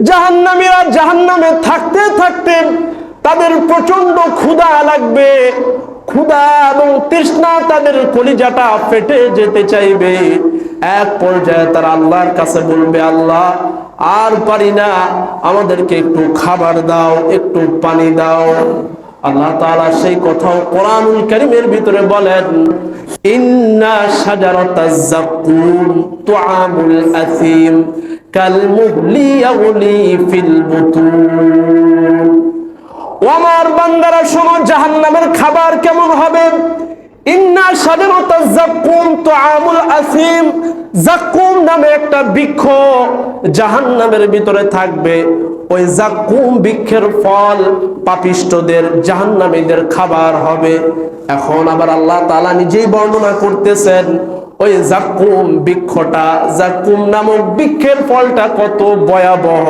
জাহান্নামীরা জাহান্নামে থাকতে থাকতে তাদের প্রচন্ড ক্ষুধা লাগবে, ক্ষুধা এবং তৃষ্ণা তাদের কলিজাটা ফেটে যেতে চাইবে। এক পর্যায়ে তারা আল্লাহর কাছে বলবে, আল্লাহ আর পারি না, আমাদেরকে একটু খাবার দাও, একটু পানি দাও। আল্লাহ তাআলা সেই কথাও কোরআনুল কারীমের ভিতরে বলেন, ইন্না শাজারাতাজ যাকুম তুআমুল আসিম কালমুহলি ইয়াগলি ফিল বুতুন। ও আমার বান্দারা শোনো, জাহান্নামের খাবার কেমন হবে। ইন্না শাজারাতাজ যাকুম তুআমুল আসিম, যাকুম নামে একটা বৃক্ষ জাহান্নামের ভিতরে থাকবে। ওই যাকুম বৃক্ষের ফল পাপিষ্ঠদের, জাহান্নামীদের খাবার হবে। এখন আবার আল্লাহ তাআলা নিজেই বর্ণনা করতেছেন ওই যাকুম বৃক্ষটা, যাকুম নামক বৃক্ষের ফলটা কত ভয়াবহ।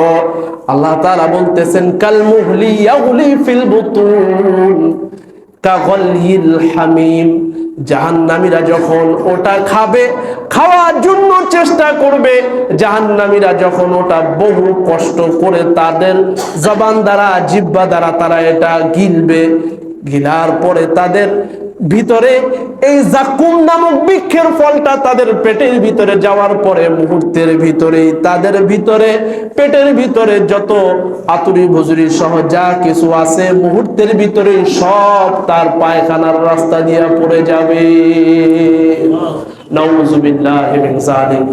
আল্লাহ তাআলা বলতেছেন, কালমুহলি ইয়াগলি ফিল বুতুন কাগলিল হামিম। জাহান্নামীরা যখন ওটা খাবে, খাওয়ার জন্য চেষ্টা করবে, জাহান্নামীরা যখন ওটা বহু কষ্ট করে তাদের জবান দ্বারা, জিহ্বা দ্বারা তারা এটা গিলবে, গিলার পরে তাদের ভিতরে এই যাকুম নামক বৃক্ষের ফলটা তাদের পেটের ভিতরে যাওয়ার পরে মুহূর্তের ভিতরেই তাদের ভিতরে, পেটের ভিতরে যত আতুরি ভুজুরি সহ যা কিছু আছে মুহূর্তের ভিতরেই সব তার পায়খানার রাস্তা দিয়ে পড়ে যাবে। নাউযুবিল্লাহি মিন যালিক।